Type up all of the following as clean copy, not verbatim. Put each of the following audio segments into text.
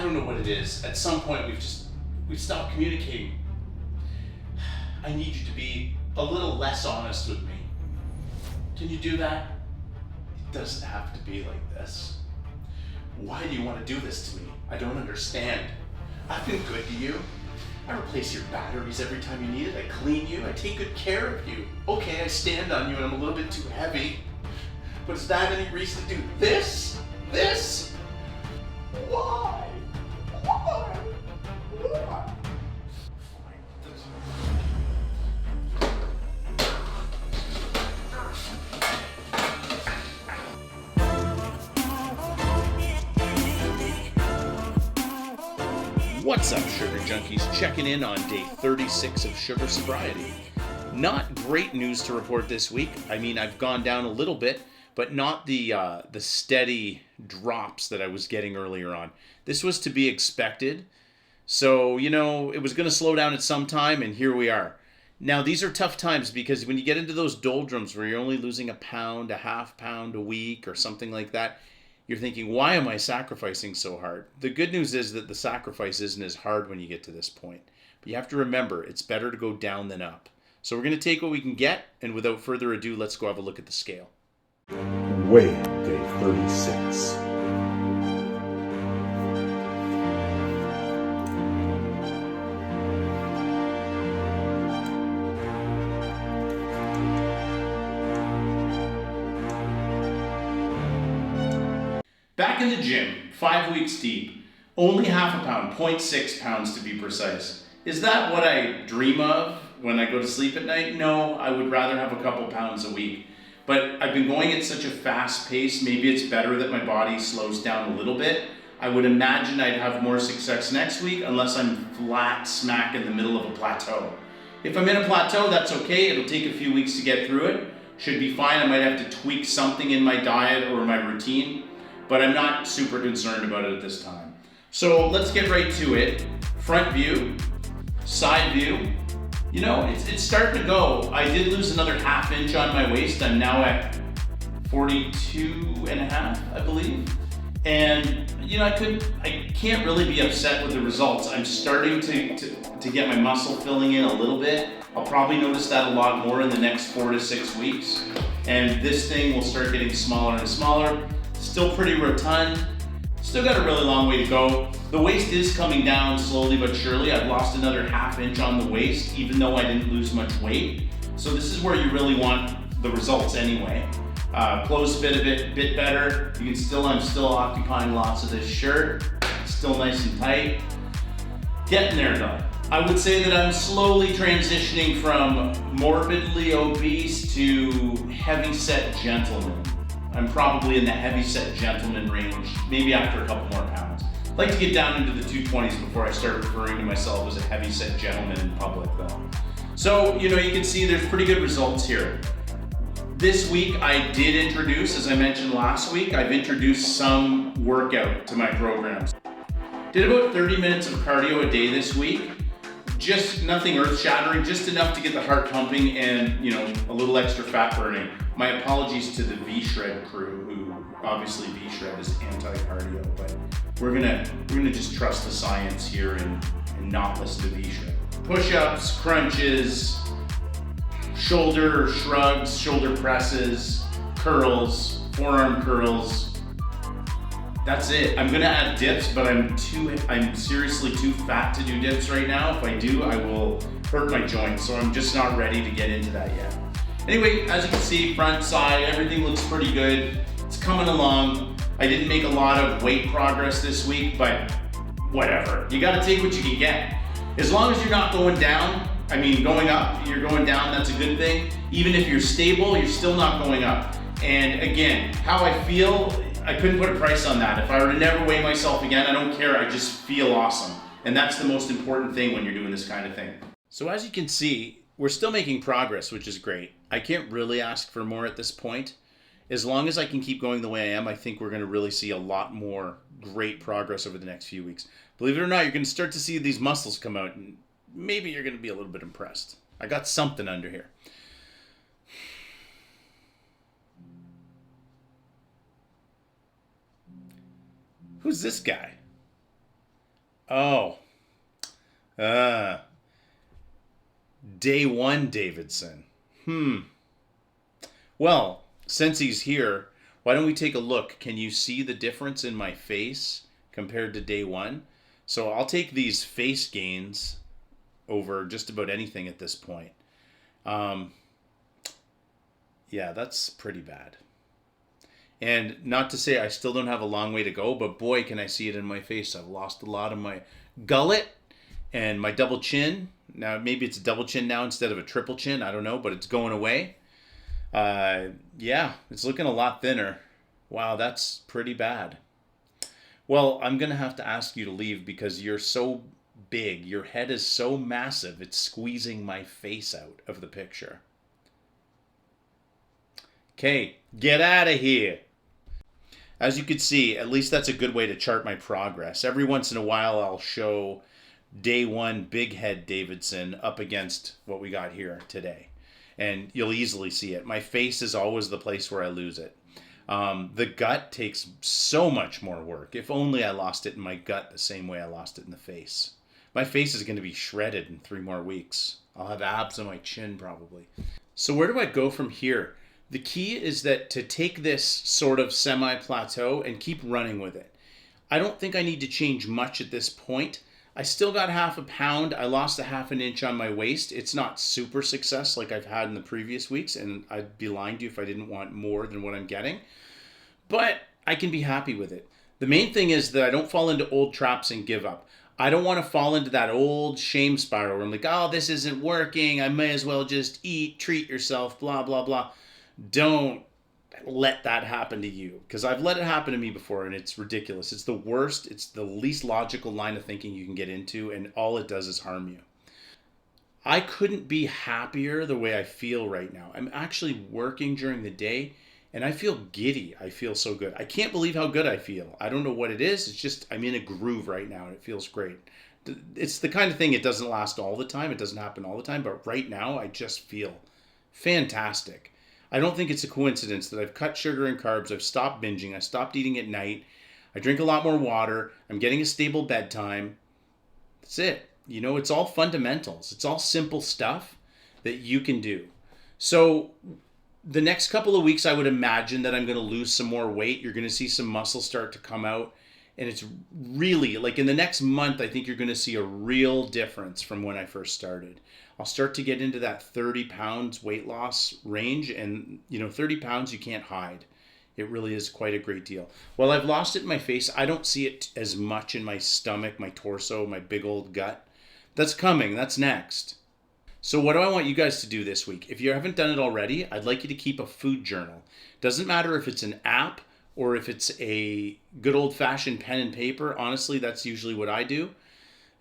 don't know what it is. At some point we've stopped communicating. I need you to be a little less honest with me. Can you do that? It doesn't have to be like this. Why do you want to do this to me? I don't understand. I've been good to you. I replace your batteries every time you need it. I clean you. I take good care of you. Okay, I stand on you and I'm a little bit too heavy. But is that any reason to do this? This? Why? Why? Why? What's up, Sugar Junkies? Checking in on day 36 of sugar sobriety. Not great news to report this week. I mean, I've gone down a little bit, but not the steady drops that I was getting earlier on. This was to be expected. So, it was going to slow down at some time, and here we are. Now, these are tough times because when you get into those doldrums where you're only losing a pound, a half pound a week or something like that, you're thinking, why am I sacrificing so hard? The good news is that the sacrifice isn't as hard when you get to this point. But you have to remember, it's better to go down than up. So we're going to take what we can get, and without further ado, let's go have a look at the scale. Weigh day 36. Back in the gym, 5 weeks deep, only half a pound, 0.6 pounds to be precise. Is that what I dream of when I go to sleep at night? No, I would rather have a couple pounds a week. But I've been going at such a fast pace, maybe it's better that my body slows down a little bit. I would imagine I'd have more success next week unless I'm flat smack in the middle of a plateau. If I'm in a plateau, that's okay. It'll take a few weeks to get through it. Should be fine. I might have to tweak something in my diet or my routine, but I'm not super concerned about it at this time. So let's get right to it. Front view, side view. It's starting to go. I did lose another half inch on my waist. I'm now at 42 and a half, I believe. And I can't really be upset with the results. I'm starting to get my muscle filling in a little bit. I'll probably notice that a lot more in the next 4 to 6 weeks. And this thing will start getting smaller and smaller. Still pretty rotund. Still got a really long way to go. The waist is coming down slowly but surely. I've lost another half inch on the waist, even though I didn't lose much weight. So this is where you really want the results anyway. Clothes fit a bit better. I'm still occupying lots of this shirt. Still nice and tight. Getting there though. I would say that I'm slowly transitioning from morbidly obese to heavy-set gentleman. I'm probably in the heavy-set gentleman range, maybe after a couple more pounds. I'd like to get down into the 220s before I start referring to myself as a heavy-set gentleman in public though. So, you can see there's pretty good results here. This week I did introduce, as I mentioned last week, I've introduced some workout to my programs. Did about 30 minutes of cardio a day this week. Just nothing earth-shattering, just enough to get the heart pumping and, a little extra fat burning. My apologies to the V-Shred crew, who obviously V-Shred is anti-cardio, but we're gonna just trust the science here and not listen to V-Shred. Push-ups, crunches, shoulder shrugs, shoulder presses, curls, forearm curls. That's it. I'm gonna add dips, but I'm seriously too fat to do dips right now. If I do, I will hurt my joints, so I'm just not ready to get into that yet. Anyway, as you can see, front, side, everything looks pretty good. It's coming along. I didn't make a lot of weight progress this week, but whatever. You gotta take what you can get. As long as you're not going down, going up, you're going down, that's a good thing. Even if you're stable, you're still not going up. And again, how I feel, I couldn't put a price on that. If I were to never weigh myself again, I don't care, I just feel awesome. And that's the most important thing when you're doing this kind of thing. So as you can see, we're still making progress, which is great. I can't really ask for more at this point. As long as I can keep going the way I am, I think we're going to really see a lot more great progress over the next few weeks. Believe it or not, you're going to start to see these muscles come out, and maybe you're going to be a little bit impressed. I got something under here. Who's this guy? Oh, uh, day one Davidson. Well, since he's here, why don't we take a look? Can you see the difference in my face compared to day one? So I'll take these face gains over just about anything at this point. Um, yeah, that's pretty bad. And not to say I still don't have a long way to go, but boy, can I see it in my face. I've lost a lot of my gullet and my double chin. Now, maybe it's a double chin now instead of a triple chin. I don't know, but it's going away. Yeah, it's looking a lot thinner. Wow, that's pretty bad. Well, I'm going to have to ask you to leave because you're so big. Your head is so massive, it's squeezing my face out of the picture. Okay, get out of here. As you can see, at least that's a good way to chart my progress. Every once in a while, I'll show day one big head Davidson up against what we got here today. And you'll easily see it. My face is always the place where I lose it. The gut takes so much more work. If only I lost it in my gut the same way I lost it in the face. My face is going to be shredded in 3 more weeks. I'll have abs on my chin probably. So where do I go from here? The key is that to take this sort of semi-plateau and keep running with it. I don't think I need to change much at this point. I still got half a pound. I lost a half an inch on my waist. It's not super success like I've had in the previous weeks, and I'd be lying to you if I didn't want more than what I'm getting. But I can be happy with it. The main thing is that I don't fall into old traps and give up. I don't want to fall into that old shame spiral where I'm like, oh, this isn't working. I may as well just eat, treat yourself, blah, blah, blah. Don't let that happen to you, because I've let it happen to me before and it's ridiculous. It's the worst. It's the least logical line of thinking you can get into, and all it does is harm you. I couldn't be happier the way I feel right now. I'm actually working during the day and I feel giddy. I feel so good. I can't believe how good I feel. I don't know what it is. It's just I'm in a groove right now and it feels great. It's the kind of thing, it doesn't last all the time. It doesn't happen all the time, but right now I just feel fantastic. I don't think it's a coincidence that I've cut sugar and carbs. I've stopped binging. I stopped eating at night. I drink a lot more water. I'm getting a stable bedtime. That's it. You know, it's all fundamentals. It's all simple stuff that you can do. So the next couple of weeks, I would imagine that I'm going to lose some more weight. You're going to see some muscle start to come out. And it's really, like in the next month, I think you're going to see a real difference from when I first started. I'll start to get into that 30 pounds weight loss range. And, 30 pounds you can't hide. It really is quite a great deal. Well, I've lost it in my face. I don't see it as much in my stomach, my torso, my big old gut. That's coming. That's next. So what do I want you guys to do this week? If you haven't done it already, I'd like you to keep a food journal. Doesn't matter if it's an app or if it's a good old-fashioned pen and paper. Honestly, that's usually what I do.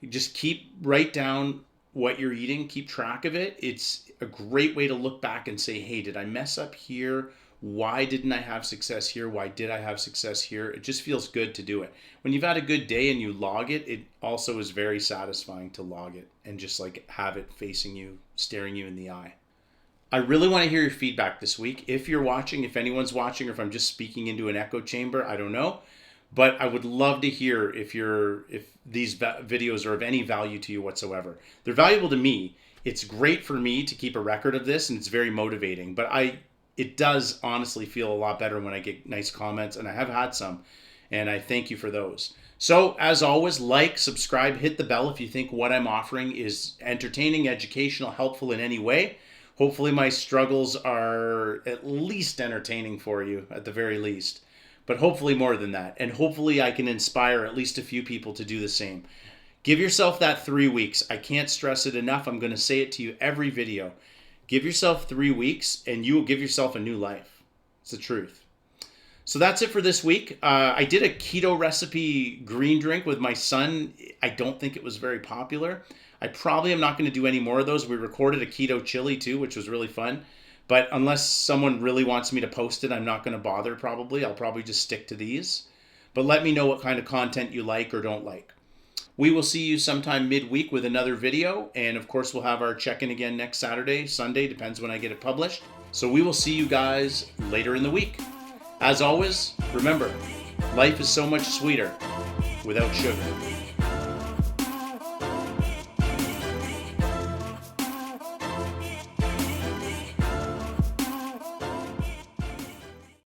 You just write down what you're eating, keep track of it. It's a great way to look back and say, hey, did I mess up here? Why didn't I have success here? Why did I have success here? It just feels good to do it. When you've had a good day and you log it, it also is very satisfying to log it and just like have it facing you, staring you in the eye. I really want to hear your feedback this week. If you're watching, if anyone's watching, or if I'm just speaking into an echo chamber, I don't know. But I would love to hear if these videos are of any value to you whatsoever. They're valuable to me. It's great for me to keep a record of this, and it's very motivating. But it does honestly feel a lot better when I get nice comments, and I have had some, and I thank you for those. So as always, like, subscribe, hit the bell if you think what I'm offering is entertaining, educational, helpful in any way. Hopefully my struggles are at least entertaining for you, at the very least. But hopefully more than that. And hopefully I can inspire at least a few people to do the same. Give yourself that 3 weeks. I can't stress it enough. I'm going to say it to you every video. Give yourself 3 weeks and you will give yourself a new life. It's the truth. So that's it for this week. I did a keto recipe green drink with my son. I don't think it was very popular. I probably am not going to do any more of those. We recorded a keto chili too, which was really fun. But unless someone really wants me to post it, I'm not going to bother probably. I'll probably just stick to these. But let me know what kind of content you like or don't like. We will see you sometime midweek with another video. And of course, we'll have our check-in again next Saturday, Sunday, depends when I get it published. So we will see you guys later in the week. As always, remember, life is so much sweeter without sugar.